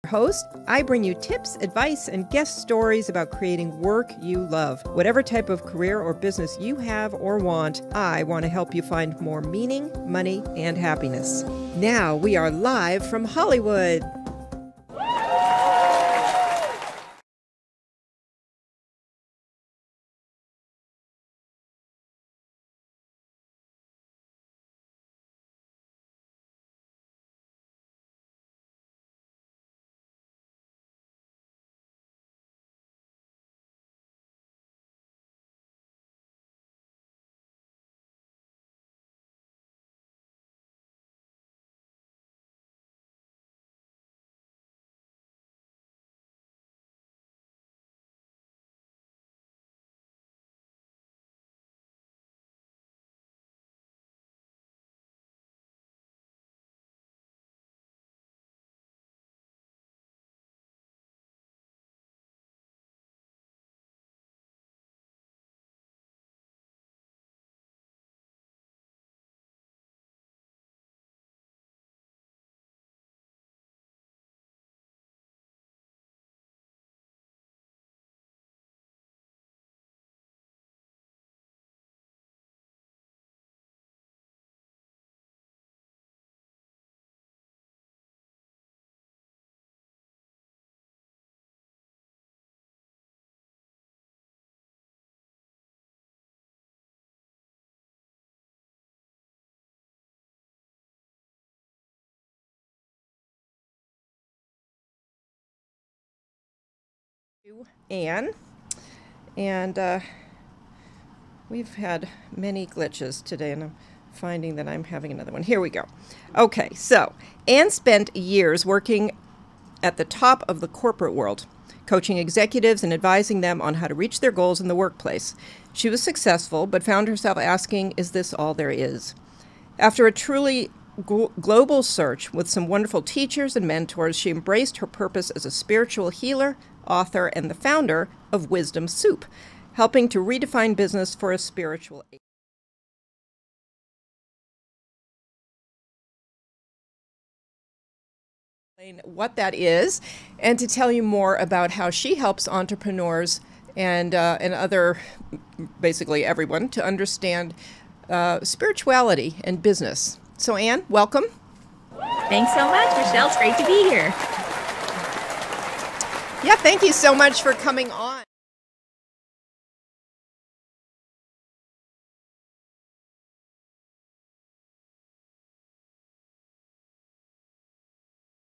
host. I bring you tips, advice, and guest stories about creating work you love. Whatever type of career or business you have or want, I want to help you find more meaning, money, and happiness. Now we are live from Hollywood. Anne, and we've had many glitches today, and I'm finding that I'm having another one. Here we go. Okay, so Anne spent years working at the top of the corporate world, coaching executives and advising them on how to reach their goals in the workplace. She was successful, but found herself asking, is this all there is? After a truly global search with some wonderful teachers and mentors, she embraced her purpose as a spiritual healer, author, and the founder of Wisdom Soup, helping to redefine business for a spiritual age. What that is, and to tell you more about how she helps entrepreneurs and other, basically everyone, to understand spirituality and business. So Anne, welcome. Thanks so much, Michelle. It's great to be here. Yeah, thank you so much for coming on.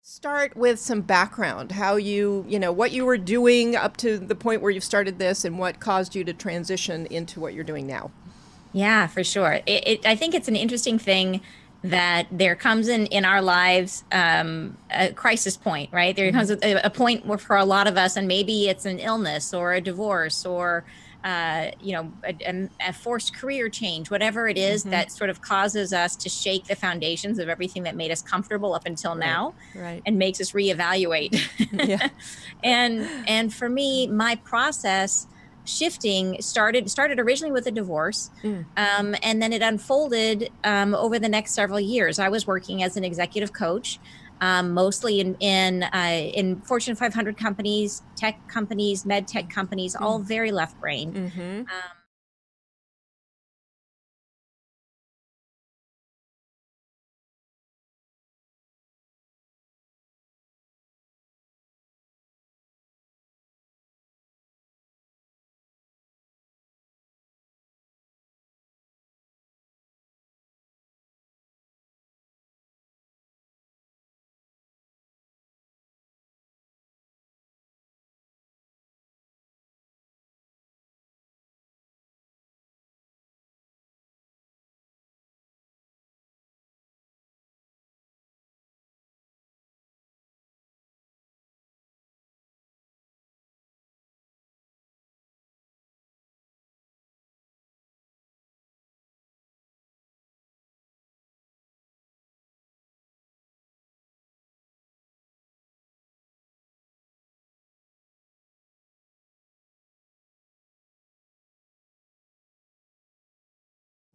Start with some background, how what you were doing up to the point where you started this and what caused you to transition into what you're doing now. Yeah, for sure. I think it's an interesting thing that there comes in our lives a crisis point, right? There comes a point where for a lot of us, and maybe it's an illness or a divorce or a forced career change, whatever it is that sort of causes us to shake the foundations of everything that made us comfortable up until now, and makes us reevaluate. Yeah. And for me, my process shifting started originally with a divorce, and then it unfolded over the next several years. I was working as an executive coach, mostly in Fortune 500 companies, tech companies, med tech companies, all very left brain.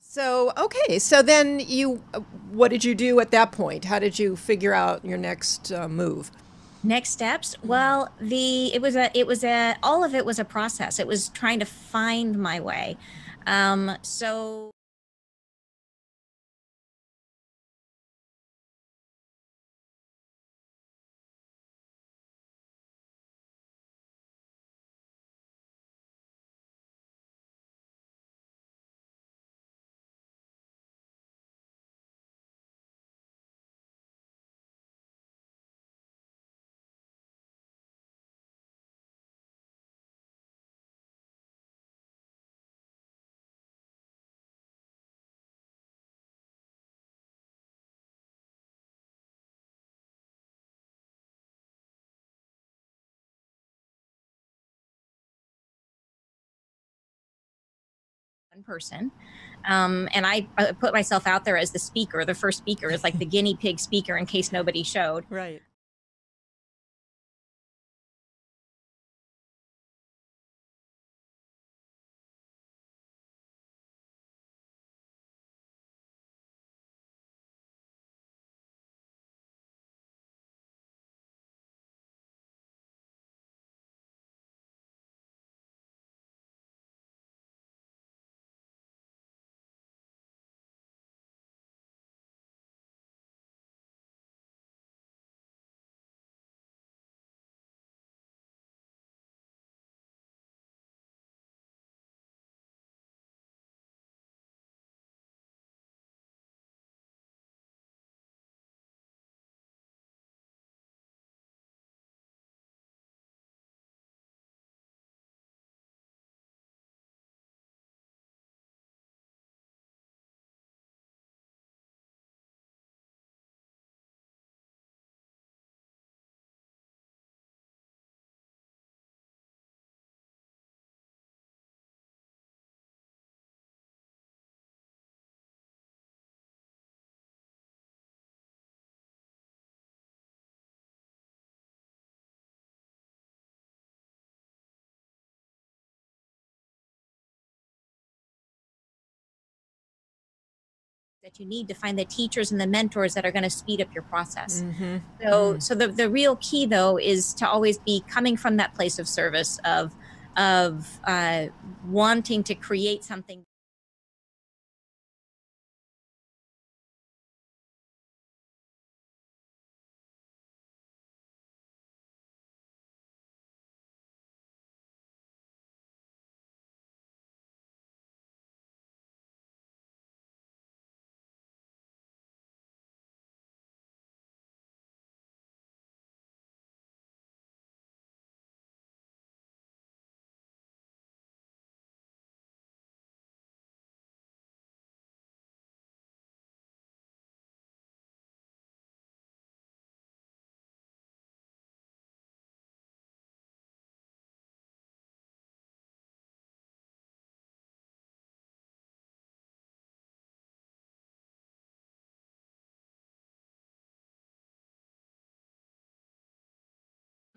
So, okay, so then what did you do at that point? How did you figure out your next move? Next steps. Well, all of it was a process. It was trying to find my way. So one person. And I put myself out there as the speaker. The first speaker is like the guinea pig speaker in case nobody showed. Right. That you need to find the teachers and the mentors that are going to speed up your process. Mm-hmm. So the real key though is to always be coming from that place of service of wanting to create something.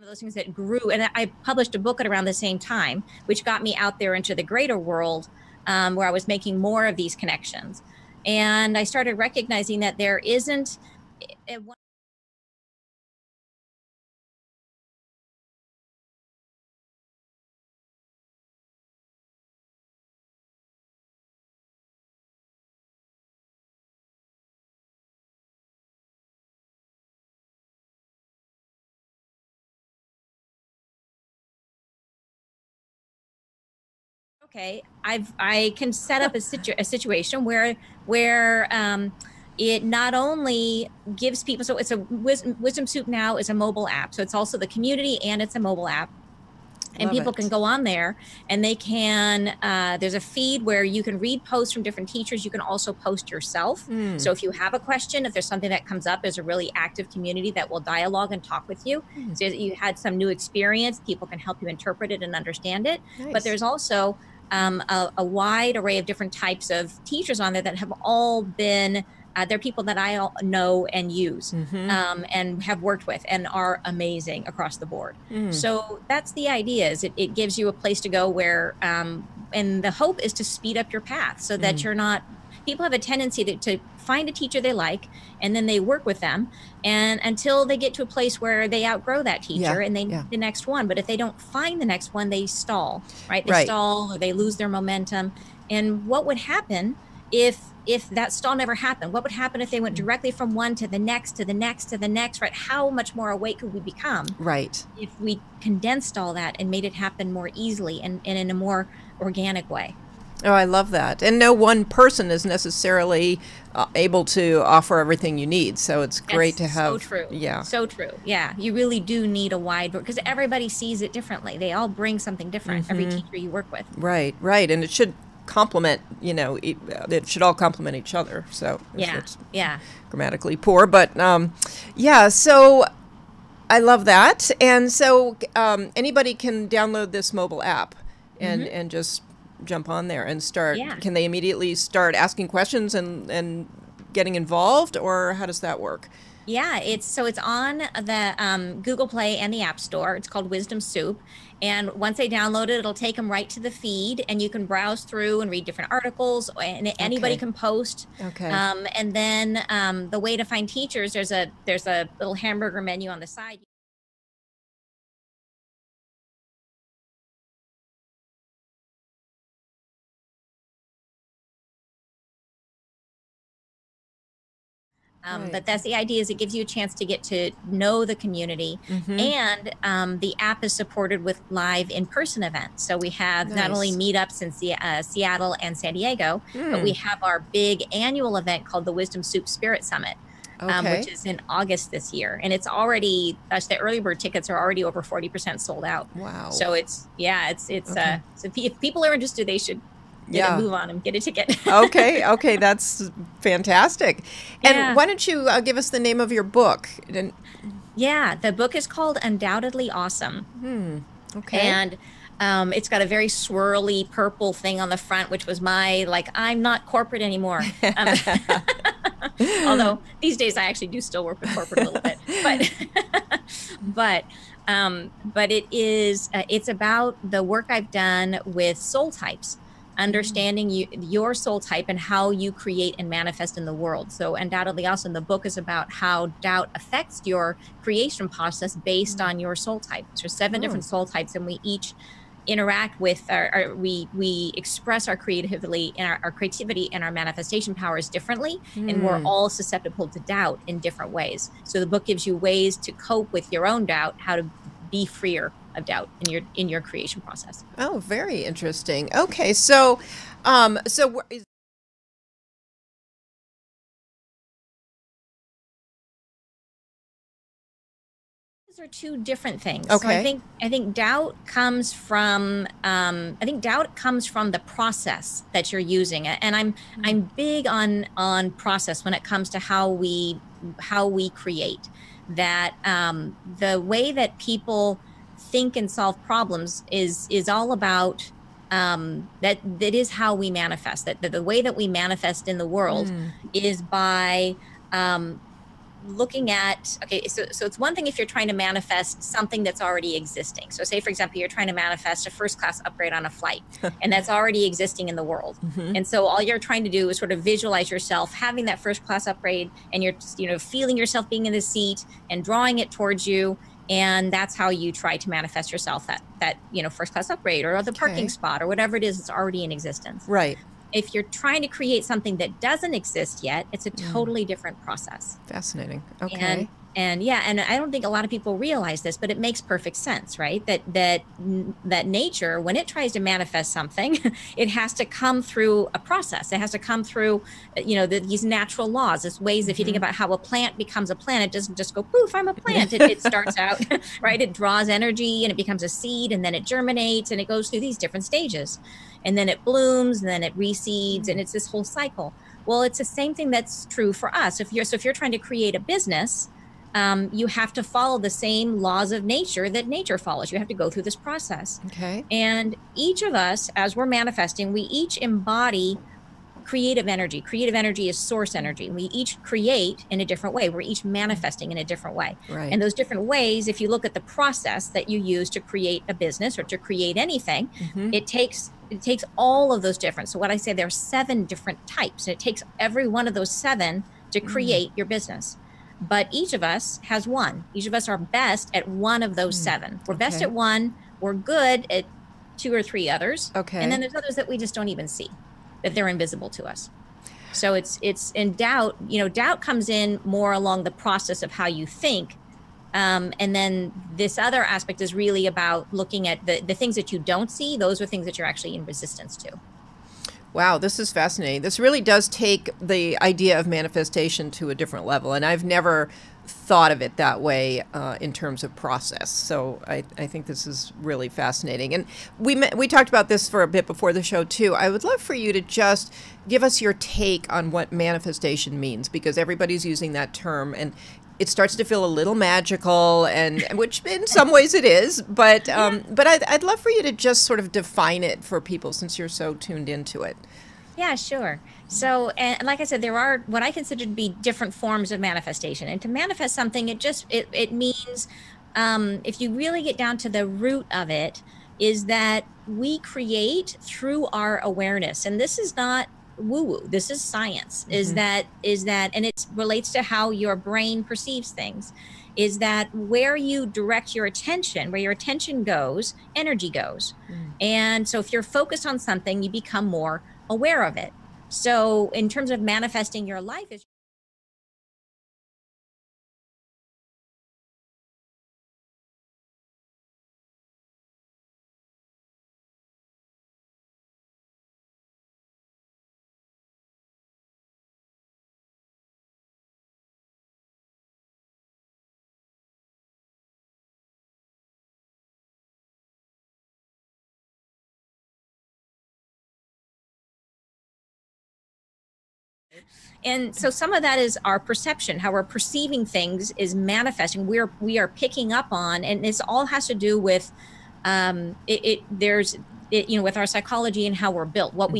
Of those things that grew, and I published a book at around the same time, which got me out there into the greater world, where I was making more of these connections, and I started recognizing that there isn't okay, I can set up a situation where it not only gives people, so it's a Wisdom Soup now is a mobile app, so it's also the community and it's a mobile app. And Love people it. can go on there and they can, there's a feed where you can read posts from different teachers. You can also post yourself. So if you have a question, if there's something that comes up, there's a really active community that will dialogue and talk with you. So you had some new experience, people can help you interpret it and understand it. Nice. But there's also a wide array of different types of teachers on there that have all been they're people that I know and use and have worked with and are amazing across the board. So that's the idea, is it gives you a place to go where, and the hope is to speed up your path so that you're not people have a tendency to find a teacher they like, and then they work with them, and until they get to a place where they outgrow that teacher and they need the next one. But if they don't find the next one, they stall, right? They stall, or they lose their momentum. And what would happen if that stall never happened? What would happen if they went directly from one to the next, to the next, to the next, right? How much more awake could we become? Right. If we condensed all that and made it happen more easily and in a more organic way. Oh, I love that. And no one person is necessarily able to offer everything you need. So it's great to have. So true. Yeah. So true. Yeah. You really do need a wide, because everybody sees it differently. They all bring something different, every teacher you work with. Right, right. And it should complement, it should all complement each other. So it's grammatically poor, but so I love that. And so anybody can download this mobile app and just jump on there and start. Can they immediately start asking questions and getting involved, or how does that work? Yeah, it's on the Google Play and the App Store. It's called Wisdom Soup. And once they download it, it'll take them right to the feed, and you can browse through and read different articles, and anybody can post. Okay. And then the way to find teachers, there's a little hamburger menu on the side. But that's the idea, is it gives you a chance to get to know the community. And the app is supported with live in-person events. So we have not only meetups in Seattle and San Diego, but we have our big annual event called the Wisdom Soup Spirit Summit, which is in August this year. And it's already, the early bird tickets are already over 40% sold out. Wow. So it's so if people are interested, they should move on and get a ticket. Okay, that's fantastic. And why don't you give us the name of your book? Yeah, the book is called Undoubtedly Awesome. Okay. And it's got a very swirly purple thing on the front, which was my, I'm not corporate anymore. Although these days I actually do still work with corporate a little bit. But it is, it's about the work I've done with soul types. Understanding your soul type and how you create and manifest in the world. So Undoubtedly Awesome, the book is about how doubt affects your creation process based on your soul type. There's 7 different soul types, and we each interact with we express our creativity and our creativity and our manifestation powers differently, and we're all susceptible to doubt in different ways. So the book gives you ways to cope with your own doubt, how to be freer of doubt in your creation process. Oh, very interesting. Okay, so these are 2 different things. Okay. So I think doubt comes from the process that you're using, and I'm big on process when it comes to how we create. That the way that people think and solve problems is all about that is how we manifest. That the way that we manifest in the world is by looking at, so it's one thing if you're trying to manifest something that's already existing. So say, for example, you're trying to manifest a first class upgrade on a flight, and that's already existing in the world. And so all you're trying to do is sort of visualize yourself having that first class upgrade, and you're just, feeling yourself being in the seat and drawing it towards you. And that's how you try to manifest yourself that first class upgrade, or the parking spot, or whatever it is that's already in existence. Right. If you're trying to create something that doesn't exist yet, it's a totally different process. Fascinating. Okay. And I don't think a lot of people realize this, but it makes perfect sense, right? That nature, when it tries to manifest something, it has to come through a process. It has to come through, these natural laws. It's ways, if you think about how a plant becomes a plant, it doesn't just go, poof, I'm a plant. It starts out, right? It draws energy, and it becomes a seed, and then it germinates, and it goes through these different stages. And then it blooms, and then it reseeds, and it's this whole cycle. Well, it's the same thing that's true for us. If you're trying to create a business, you have to follow the same laws of nature that nature follows. You have to go through this process. Okay. And each of us, as we're manifesting, we each embody creative energy. Creative energy is source energy. We each create in a different way. We're each manifesting in a different way. Right. And those different ways, if you look at the process that you use to create a business or to create anything, it takes takes all of those different. So what I say, there are 7 different types. And it takes every one of those 7 to create your business. But each of us has one. Each of us are best at one of those 7. We're best Okay. at one. We're good at 2 or 3 others. Okay. And then there's others that we just don't even see, that they're invisible to us. So it's in doubt, doubt comes in more along the process of how you think. And then this other aspect is really about looking at the things that you don't see. Those are things that you're actually in resistance to. Wow, this is fascinating. This really does take the idea of manifestation to a different level, and I've never thought of it that way in terms of process. So I think this is really fascinating. And we talked about this for a bit before the show too. I would love for you to just give us your take on what manifestation means, because everybody's using that term, and it starts to feel a little magical, and which in some ways it is. But I'd love for you to just sort of define it for people, since you're so tuned into it. Yeah, sure. So, and like I said, there are what I consider to be different forms of manifestation. And to manifest something, it means, if you really get down to the root of it, is that we create through our awareness. And this is not woo-woo. This is science. Is that, and it relates to how your brain perceives things. Is that where you direct your attention, where your attention goes, energy goes. And so if you're focused on something, you become more aware of it. So in terms of manifesting your life, is and so some of that is our perception, how we're perceiving things is manifesting. We are picking up on, and this all has to do with with our psychology and how we're built. What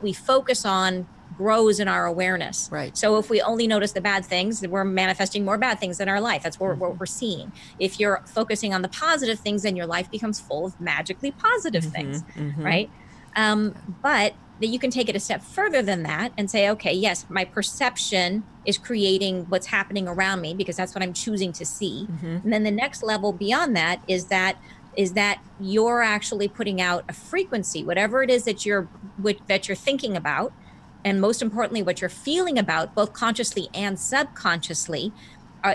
we focus on grows in our awareness. Right. So if we only notice the bad things, then we're manifesting more bad things in our life. That's what we're seeing. If you're focusing on the positive things, then your life becomes full of magically positive things, right? But that you can take it a step further than that and say, okay, yes, my perception is creating what's happening around me because that's what I'm choosing to see. And then the next level beyond that is that you're actually putting out a frequency, whatever it is that you're thinking about, and most importantly, what you're feeling about, both consciously and subconsciously,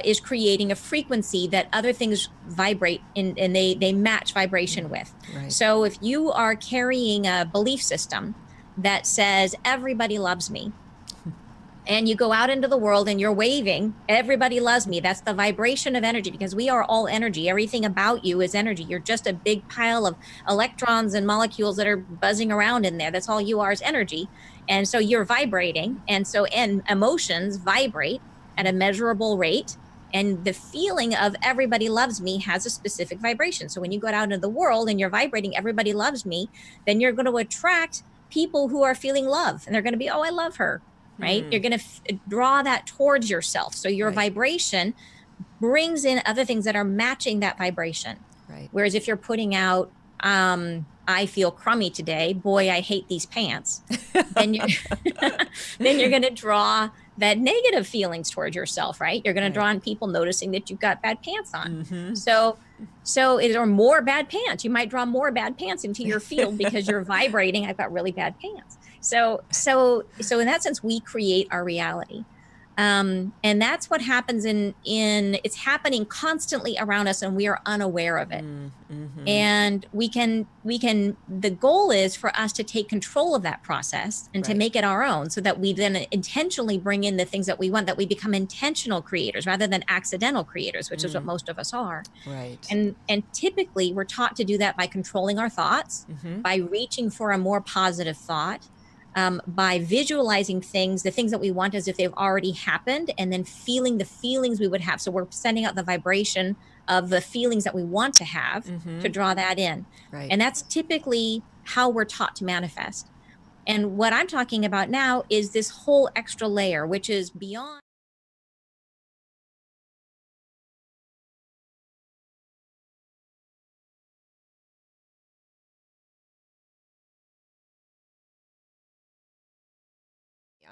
is creating a frequency that other things vibrate in, and they match vibration with. Right. So if you are carrying a belief system that says everybody loves me, and you go out into the world and you're waving, everybody loves me. That's the vibration of energy, because we are all energy. Everything about you is energy. You're just a big pile of electrons and molecules that are buzzing around in there. That's all you are, is energy. And so you're vibrating. And emotions vibrate at a measurable rate. And the feeling of everybody loves me has a specific vibration. So when you go out into the world and you're vibrating, everybody loves me, then you're going to attract people who are feeling love. And they're going to be, oh, I love her. Right? You're going to draw that towards yourself. So your vibration brings in other things that are matching that vibration. Right. Whereas if you're putting out, I feel crummy today, boy, I hate these pants, then you're going to draw that negative feelings towards yourself, right? You're going to draw on people noticing that you've got bad pants on. So or more bad pants. You might draw more bad pants into your field because you're vibrating, I've got really bad pants. So in that sense, we create our reality. And that's what happens in it's happening constantly around us and we are unaware of it. And the goal is for us to take control of that process and to make it our own, so that we then intentionally bring in the things that we want, that we become intentional creators rather than accidental creators, which is what most of us are. Right. And typically we're taught to do that by controlling our thoughts, by reaching for a more positive thought, by visualizing the things that we want as if they've already happened, and then feeling the feelings we would have. So we're sending out the vibration of the feelings that we want to have to draw that in. Right. And that's typically how we're taught to manifest. And what I'm talking about now is this whole extra layer, which is beyond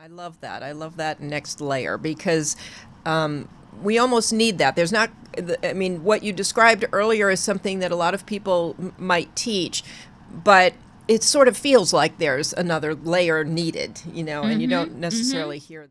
I love that. I love that next layer because we almost need that. There's not, I mean, what you described earlier is something that a lot of people might teach, but it sort of feels like there's another layer needed, and you Mm-hmm. don't Mm-hmm. necessarily hear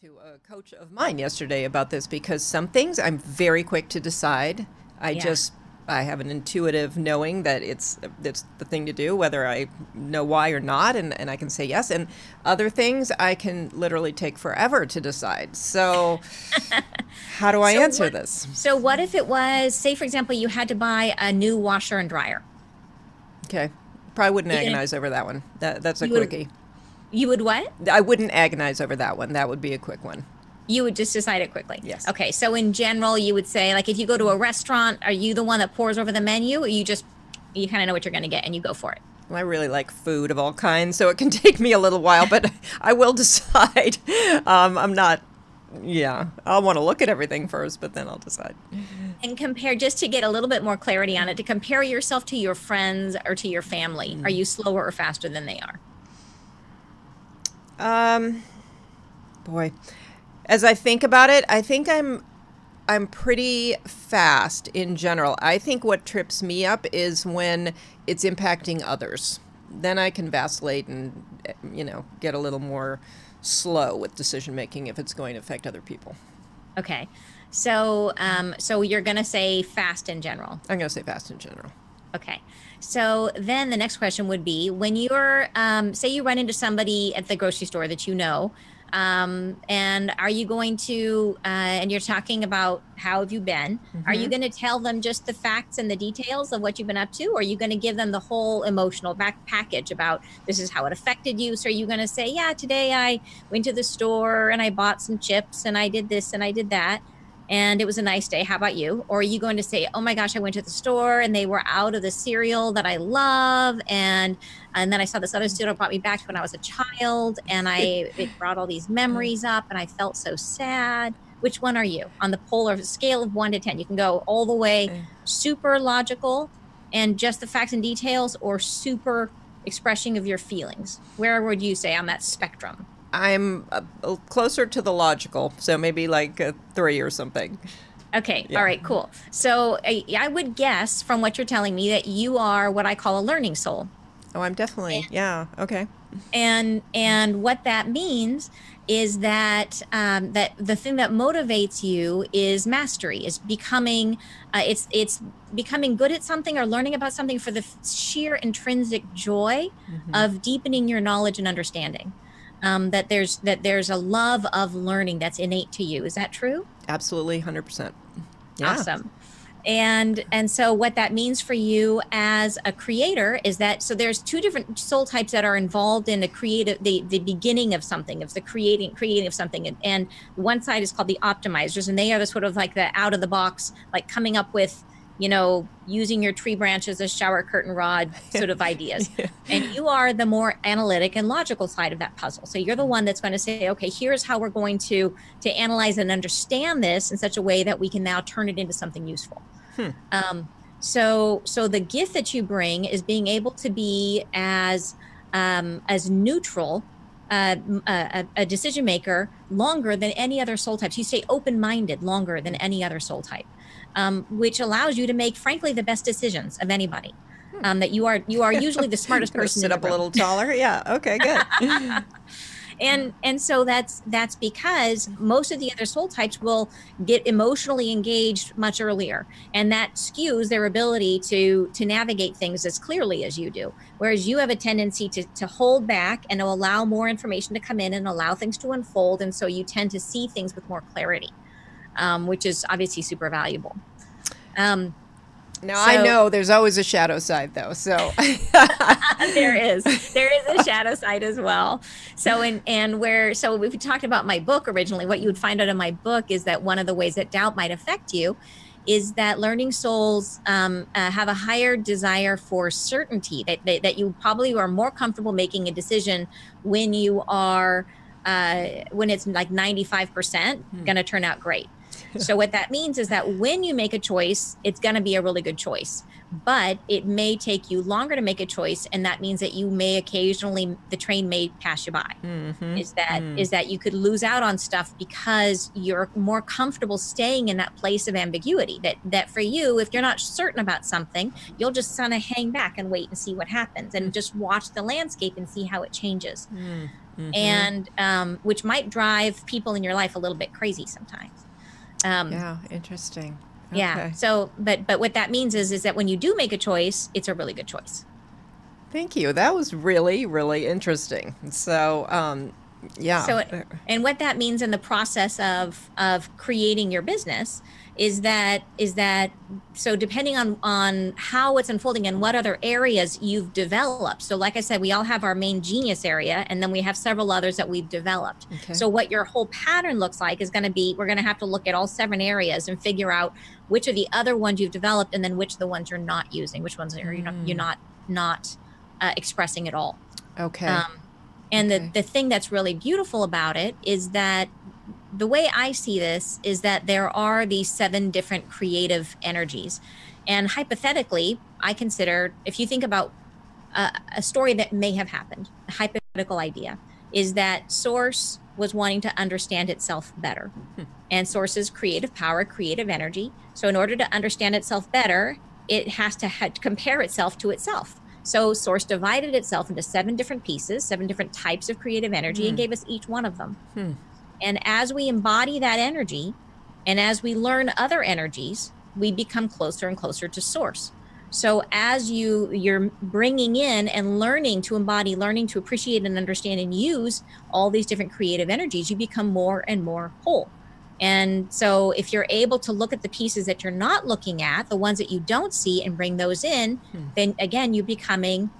to a coach of mine yesterday about this because some things I'm very quick to decide. I have an intuitive knowing that it's the thing to do, whether I know why or not, and I can say yes. And other things I can literally take forever to decide. So how do I answer this? So what if it was, say, for example, you had to buy a new washer and dryer? Okay. Probably wouldn't agonize over that one. That's a quickie. You would what? I wouldn't agonize over that one. That would be a quick one. You would just decide it quickly? Yes. Okay. So in general, you would say, like, if you go to a restaurant, are you the one that pores over the menu, or you kind of know what you're going to get and you go for it? Well, I really like food of all kinds, so it can take me a little while, but I will decide. I'm not, I'll want to look at everything first, but then I'll decide. And compare, just to get a little bit more clarity on it, to compare yourself to your friends or to your family. Are you slower or faster than they are? Boy. As I think about it, I think I'm pretty fast in general. I think what trips me up is when it's impacting others. Then I can vacillate and, get a little more slow with decision making if it's going to affect other people. Okay. So you're going to say fast in general. I'm going to say fast in general. Okay. So then the next question would be, when you're, say you run into somebody at the grocery store that you know, and are you going to, and you're talking about how have you been, are you going to tell them just the facts and the details of what you've been up to? Or are you going to give them the whole emotional back package about this is how it affected you? So are you going to say, yeah, today I went to the store and I bought some chips and I did this and I did that, and it was a nice day. How about you? Or are you going to say, oh my gosh, I went to the store and they were out of the cereal that I love, and then I saw this other cereal brought me back to when I was a child, and it brought all these memories up and I felt so sad. Which one are you on the polar scale of 1 to 10? You can go all the way super logical and just the facts and details, or super expressing of your feelings. Where would you say on that spectrum? I'm closer to the logical, so maybe like a 3 or something. Okay. Yeah. All right, cool. So I would guess from what you're telling me that you are what I call a learning soul. Oh, I'm definitely. Okay. And what that means is that that the thing that motivates you is mastery, is becoming it's becoming good at something or learning about something for the sheer intrinsic joy of deepening your knowledge and understanding. That there's a love of learning that's innate to you. Is that true? Absolutely, 100%. Yeah. Awesome. And so what that means for you as a creator is that, so there's two different soul types that are involved in the beginning of something, of the creating of something. And one side is called the optimizers, and they are the sort of like the out of the box, like coming up with, using your tree branch as a shower curtain rod sort of ideas. And you are the more analytic and logical side of that puzzle. So you're the one that's going to say, okay, here's how we're going to analyze and understand this in such a way that we can now turn it into something useful. So the gift that you bring is being able to be as neutral, a decision maker longer than any other soul types. You stay open-minded longer than any other soul type, which allows you to make, frankly, the best decisions of anybody. That you are usually the smartest person. Sit up a little taller. Yeah. Okay. Good. And so that's because most of the other soul types will get emotionally engaged much earlier, and that skews their ability to navigate things as clearly as you do. Whereas you have a tendency to hold back and to allow more information to come in and allow things to unfold, and so you tend to see things with more clarity, which is obviously super valuable. Now, I know there's always a shadow side, though. So there is a shadow side as well. So so if we talked about my book originally, what you would find out in my book is that one of the ways that doubt might affect you is that learning souls have a higher desire for certainty, that you probably are more comfortable making a decision when you are when it's like 95% going to turn out great. So what that means is that when you make a choice, it's going to be a really good choice, but it may take you longer to make a choice. And that means that you may occasionally, the train may pass you by. Is that you could lose out on stuff because you're more comfortable staying in that place of ambiguity, that for you, if you're not certain about something, you'll just kind of hang back and wait and see what happens and just watch the landscape and see how it changes. And which might drive people in your life a little bit crazy sometimes. Yeah, interesting. Okay. Yeah. So, but what that means is that when you do make a choice, it's a really good choice. Thank you. That was really, really interesting. So, yeah. So, and what that means in the process of creating your business is that so depending on how it's unfolding and what other areas you've developed. So like I said, we all have our main genius area, and then we have several others that we've developed. Okay. So what your whole pattern looks like is going to be, we're going to have to look at all 7 areas and figure out which are the other ones you've developed, and then which are the ones you're not using, which ones are you're not expressing at all. Okay. And okay. the thing that's really beautiful about it is that the way I see this is that there are these 7 different creative energies. And hypothetically, I consider, if you think about a story that may have happened, a hypothetical idea, is that Source was wanting to understand itself better. And Source's creative power, creative energy. So in order to understand itself better, it has to compare itself to itself. So Source divided itself into 7 different pieces, 7 different types of creative energy, and gave us each one of them. And as we embody that energy, and as we learn other energies, we become closer and closer to Source. So as you're bringing in and learning to embody, learning to appreciate and understand and use all these different creative energies, you become more and more whole. And so if you're able to look at the pieces that you're not looking at, the ones that you don't see, and bring those in, then again, you're becoming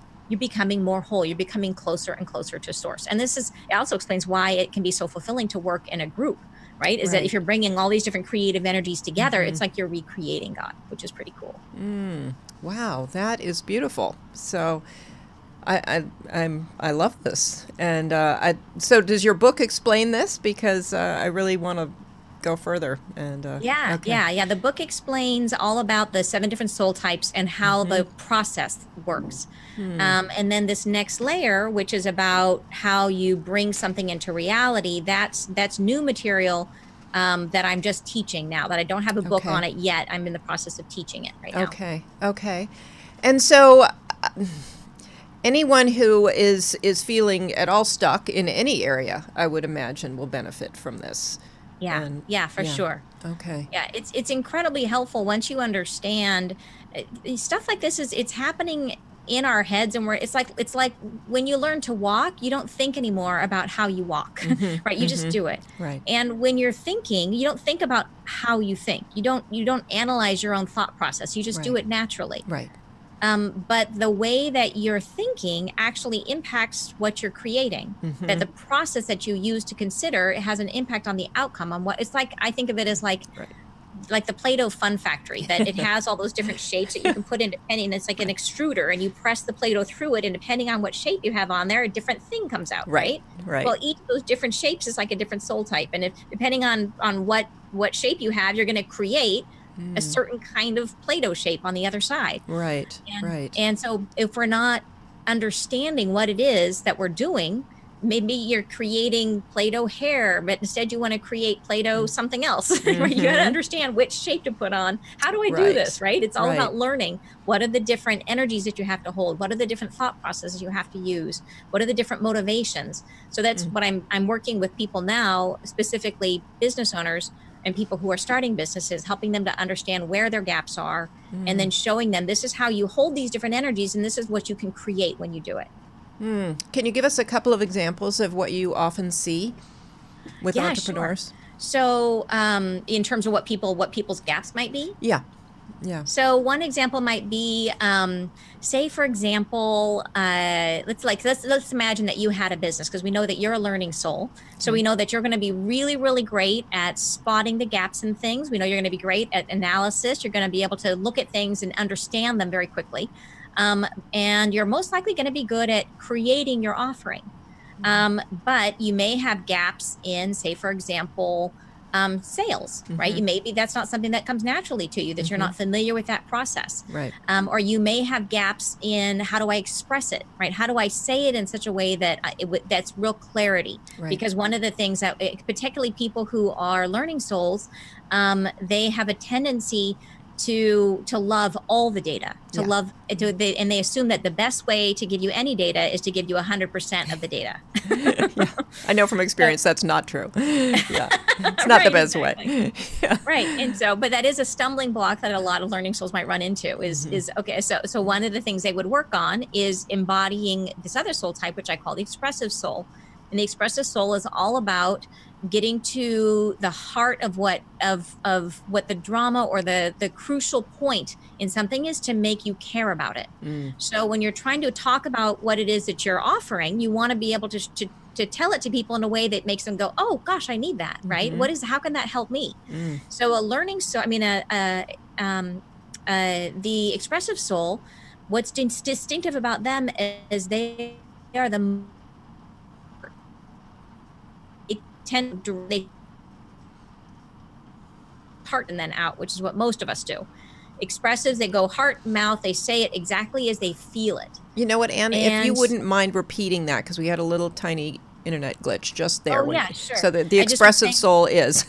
more whole. You're becoming closer and closer to Source. And it also explains why it can be so fulfilling to work in a group, right? Is that if you're bringing all these different creative energies together, it's like you're recreating God, which is pretty cool. Wow, that is beautiful. So I love this. And so does your book explain this? Because I really want to go further. And yeah. The book explains all about the 7 different soul types and how the process works. And then this next layer, which is about how you bring something into reality, that's new material that I'm just teaching now, that I don't have a book on it yet. I'm in the process of teaching it right now. Okay. And so anyone who is feeling at all stuck in any area, I would imagine, will benefit from this. Yeah, for sure. Okay. Yeah, it's incredibly helpful once you understand stuff like this. It's happening in our heads, and it's like when you learn to walk, you don't think anymore about how you walk, right? You just do it. Right. And when you're thinking, you don't think about how you think. You don't analyze your own thought process. You just do it naturally. Right. But the way that you're thinking actually impacts what you're creating. That the process that you use to consider, it has an impact on the outcome, on what it's like. I think of it as like the Play-Doh Fun Factory, that it has all those different shapes that you can put in depending. It's like an extruder, and you press the Play-Doh through it, and depending on what shape you have on there, a different thing comes out, right? Well, each of those different shapes is like a different soul type, and if depending on what shape you have, you're going to create a certain kind of Play-Doh shape on the other side. Right. And so if we're not understanding what it is that we're doing, maybe you're creating Play-Doh hair, but instead you want to create Play-Doh something else. Right? You got to understand which shape to put on. How do I do this? Right. It's all about learning. What are the different energies that you have to hold? What are the different thought processes you have to use? What are the different motivations? So that's what I'm working with people now, specifically business owners and people who are starting businesses, helping them to understand where their gaps are, and then showing them this is how you hold these different energies, and this is what you can create when you do it. Can you give us a couple of examples of what you often see with entrepreneurs? Sure. So in terms of what people's gaps might be? Yeah. So one example might be, say, for example, let's imagine that you had a business, because we know that you're a learning soul. So we know that you're going to be really, really great at spotting the gaps in things. We know you're going to be great at analysis. You're going to be able to look at things and understand them very quickly. And you're most likely going to be good at creating your offering. But you may have gaps in, say, for example, sales, right? Maybe that's not something that comes naturally to you, that you're not familiar with that process. Right. Or you may have gaps in how do I express it, right? How do I say it in such a way that that's real clarity? Right. Because one of the things that, particularly people who are learning souls, they have a tendency to love all the data, to love and they assume that the best way to give you any data is to give you 100% of the data. Yeah. I know from experience that's not true. Yeah, it's not the best way. Yeah. Right. And so, but that is a stumbling block that a lot of learning souls might run into is okay. So one of the things they would work on is embodying this other soul type, which I call the expressive soul. And the expressive soul is all about getting to the heart of what the drama or the crucial point in something is, to make you care about it. So when you're trying to talk about what it is that you're offering, you want to be able to tell it to people in a way that makes them go, oh gosh, I need that, right? How can that help me? So a learning soul, the expressive soul, what's distinctive about them is they are the they heart and then out, which is what most of us do. Expressives, they go heart, mouth, they say it exactly as they feel it. You know what, Anne, if you wouldn't mind repeating that, because we had a little tiny internet glitch just there. Oh, yeah, sure. So the expressive soul is.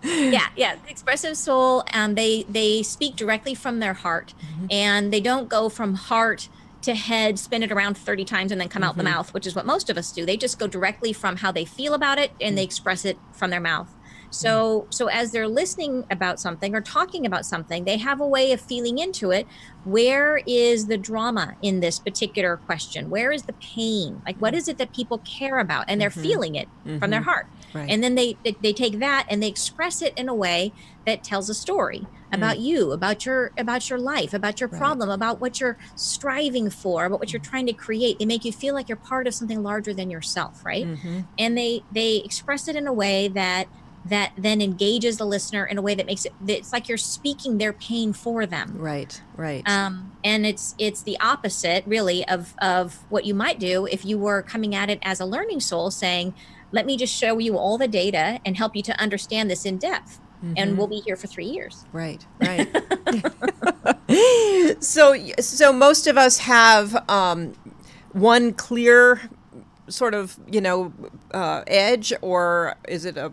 Yeah. The expressive soul, they speak directly from their heart, and they don't go from heart to head, spin it around 30 times and then come out the mouth, which is what most of us do. They just go directly from how they feel about it, and they express it from their mouth. So as they're listening about something or talking about something, they have a way of feeling into it. Where is the drama in this particular question? Where is the pain? Like, what is it that people care about? And they're feeling it from their heart. Right. And then they take that and they express it in a way that tells a story about you, about your life, about your problem, about what you're striving for, about what you're trying to create. They make you feel like you're part of something larger than yourself, right? And they express it in a way that then engages the listener in a way that makes it's like you're speaking their pain for them. Right. And it's the opposite, really, of what you might do if you were coming at it as a learning soul, saying, let me just show you all the data and help you to understand this in depth. And we'll be here for 3 years. Right. So most of us have one clear sort of, edge, or is it a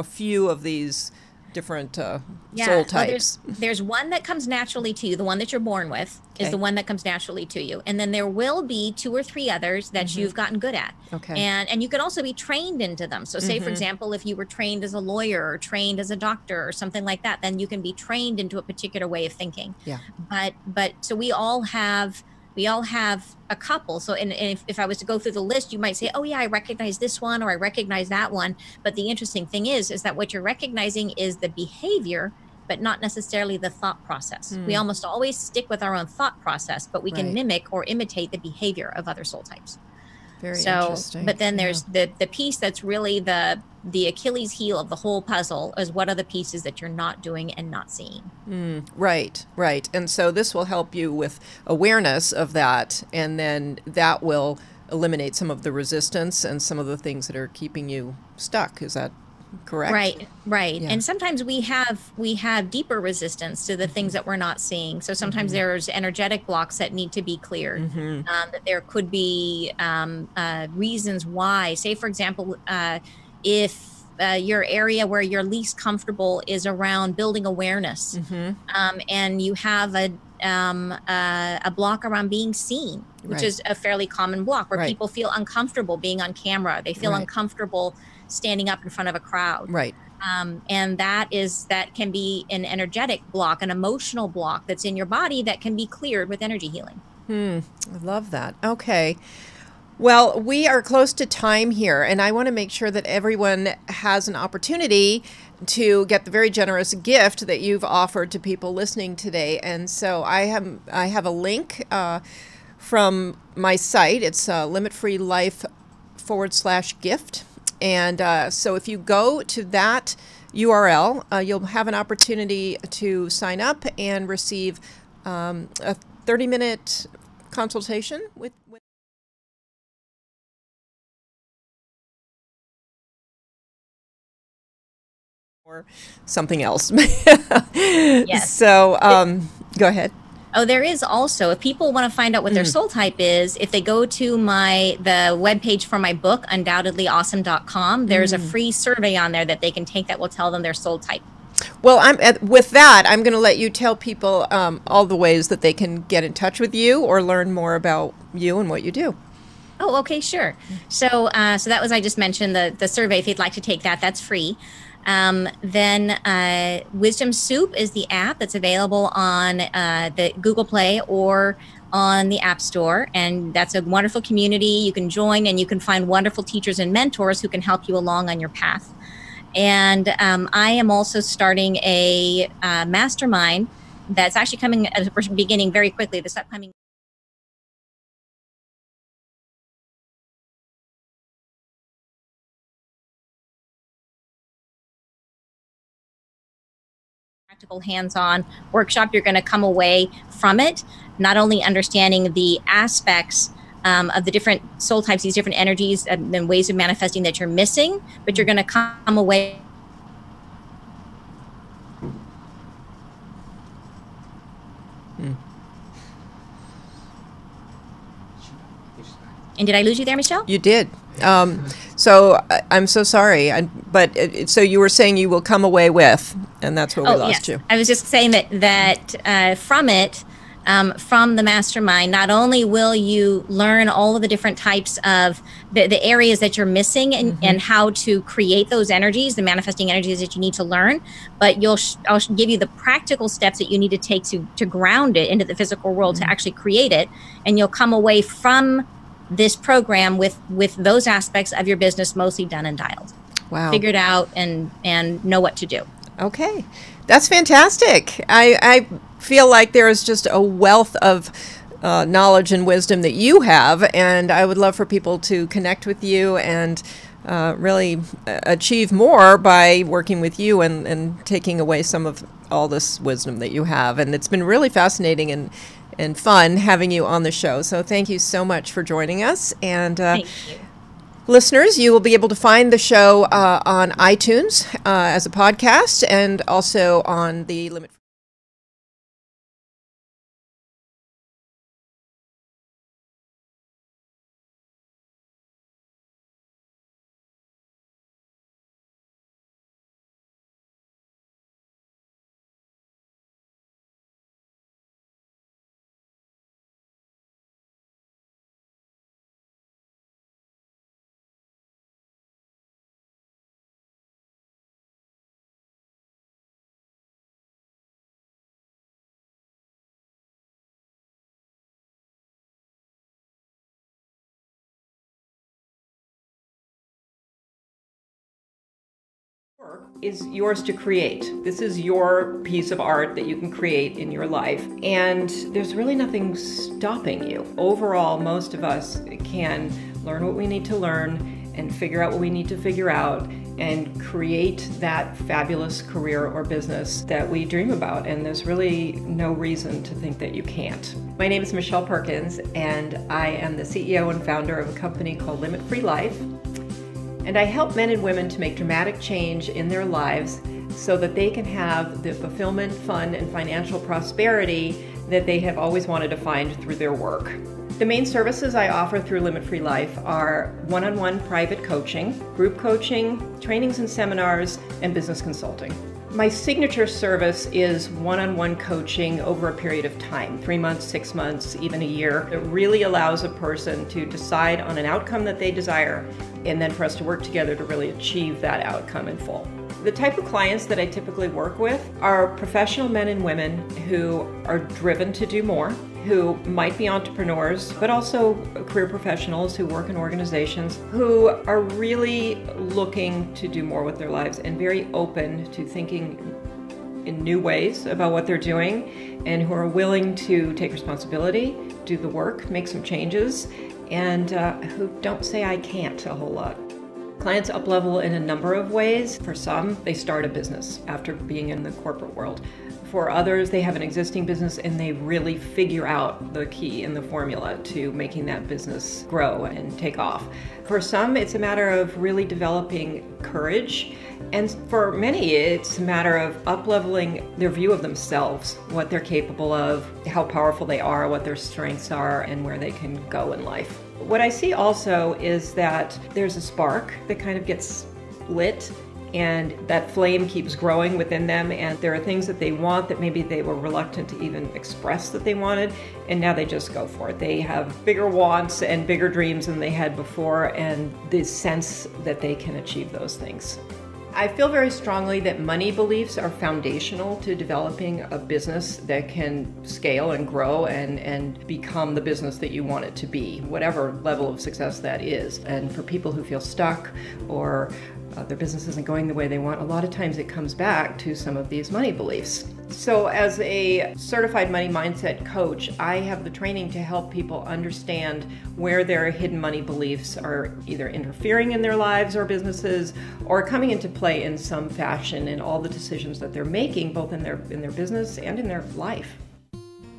few of these different soul types? Well, there's one that comes naturally to you. The one that you're born with is the one that comes naturally to you. And then there will be 2 or 3 others that you've gotten good at. Okay. And you can also be trained into them. So say, for example, if you were trained as a lawyer or trained as a doctor or something like that, then you can be trained into a particular way of thinking. Yeah. But so we all have a couple. So and if I was to go through the list, you might say, oh yeah, I recognize this one, or I recognize that one. But the interesting thing is that what you're recognizing is the behavior, but not necessarily the thought process. We almost always stick with our own thought process, but we can mimic or imitate the behavior of other soul types. Very interesting. But then there's the piece that's really the Achilles heel of the whole puzzle is what are the pieces that you're not doing and not seeing. Right. And so this will help you with awareness of that, and then that will eliminate some of the resistance and some of the things that are keeping you stuck. Is that correct? Right. Yeah. And sometimes we have deeper resistance to the things that we're not seeing. So sometimes there's energetic blocks that need to be cleared. That there could be reasons why. Say, for example, if your area where you're least comfortable is around building awareness, and you have a block around being seen, which is a fairly common block, where people feel uncomfortable being on camera. They feel uncomfortable standing up in front of a crowd. And that can be an energetic block, an emotional block that's in your body that can be cleared with energy healing. I love that. Okay. Well, we are close to time here, and I want to make sure that everyone has an opportunity to get the very generous gift that you've offered to people listening today. And so I have a link from my site. It's limitfreelife.com/gift. And so if you go to that URL, you'll have an opportunity to sign up and receive a 30-minute consultation with or something else. Yes. So go ahead. Oh, there is also, if people want to find out what their soul type is, if they go to the webpage for my book, undoubtedlyawesome.com, there's a free survey on there that they can take that will tell them their soul type. Well, with that, I'm going to let you tell people all the ways that they can get in touch with you or learn more about you and what you do. Oh, okay, sure. So that was, I just mentioned the survey. If you'd like to take that, that's free. Then Wisdom Soup is the app that's available on the Google Play or on the App Store. And that's a wonderful community you can join, and you can find wonderful teachers and mentors who can help you along on your path. And I am also starting a mastermind that's actually coming at the beginning very quickly this upcoming. Practical hands-on workshop. You're going to come away from it not only understanding the aspects of the different soul types, these different energies and ways of manifesting that you're missing, but you're going to come away. And did I lose you there, Michelle? You did. So I'm so sorry. So you were saying you will come away with, and that's what we lost you. I was just saying that from it, from the mastermind, not only will you learn all of the different types of the areas that you're missing and how to create those energies, the manifesting energies that you need to learn, but I'll give you the practical steps that you need to take to ground it into the physical world to actually create it, and you'll come away from this program with those aspects of your business mostly done and dialed. Wow. Figured out and know what to do. Okay. That's fantastic. I feel like there is just a wealth of knowledge and wisdom that you have, and I would love for people to connect with you and really achieve more by working with you and taking away some of all this wisdom that you have. And it's been really fascinating and fun having you on the show. So thank you so much for joining us. And thank you. Listeners, you will be able to find the show on iTunes as a podcast and also on the Limit is yours to create. This is your piece of art that you can create in your life, and there's really nothing stopping you. Overall, most of us can learn what we need to learn and figure out what we need to figure out and create that fabulous career or business that we dream about, and there's really no reason to think that you can't. My name is Michelle Perkins, and I am the CEO and founder of a company called Limit Free Life. And I help men and women to make dramatic change in their lives so that they can have the fulfillment, fun, and financial prosperity that they have always wanted to find through their work. The main services I offer through Limit Free Life are one-on-one private coaching, group coaching, trainings and seminars, and business consulting. My signature service is one-on-one coaching over a period of time, 3 months, 6 months, even a year. It really allows a person to decide on an outcome that they desire, and then for us to work together to really achieve that outcome in full. The type of clients that I typically work with are professional men and women who are driven to do more, who might be entrepreneurs, but also career professionals who work in organizations, who are really looking to do more with their lives and very open to thinking in new ways about what they're doing, and who are willing to take responsibility, do the work, make some changes, and who don't say I can't a whole lot. Clients up-level in a number of ways. For some, they start a business after being in the corporate world. For others, they have an existing business and they really figure out the key and the formula to making that business grow and take off. For some, it's a matter of really developing courage. And for many, it's a matter of up-leveling their view of themselves, what they're capable of, how powerful they are, what their strengths are, and where they can go in life. What I see also is that there's a spark that kind of gets lit, and that flame keeps growing within them, and there are things that they want that maybe they were reluctant to even express that they wanted, and now they just go for it. They have bigger wants and bigger dreams than they had before, and the sense that they can achieve those things. I feel very strongly that money beliefs are foundational to developing a business that can scale and grow and become the business that you want it to be, whatever level of success that is. And for people who feel stuck or their business isn't going the way they want, a lot of times it comes back to some of these money beliefs. So as a certified money mindset coach, I have the training to help people understand where their hidden money beliefs are either interfering in their lives or businesses or coming into play in some fashion in all the decisions that they're making, both in their business and in their life.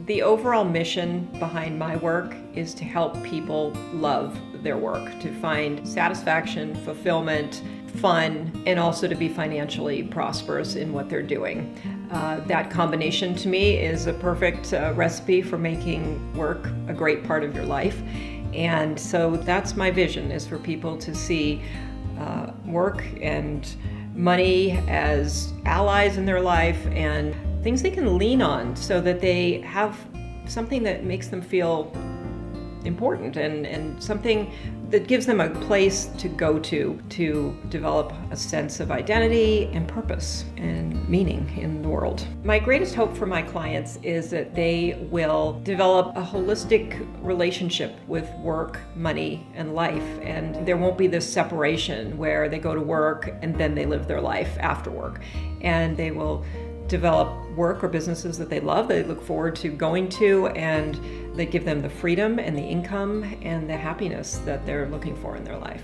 The overall mission behind my work is to help people love their work, to find satisfaction, fulfillment, fun, and also to be financially prosperous in what they're doing. That combination to me is a perfect recipe for making work a great part of your life. And so that's my vision, is for people to see work and money as allies in their life and things they can lean on so that they have something that makes them feel important and something that gives them a place to go to develop a sense of identity and purpose and meaning in the world. My greatest hope for my clients is that they will develop a holistic relationship with work, money, and life, and there won't be this separation where they go to work and then they live their life after work, and they will develop work or businesses that they love, that they look forward to going to, and that give them the freedom and the income and the happiness that they're looking for in their life.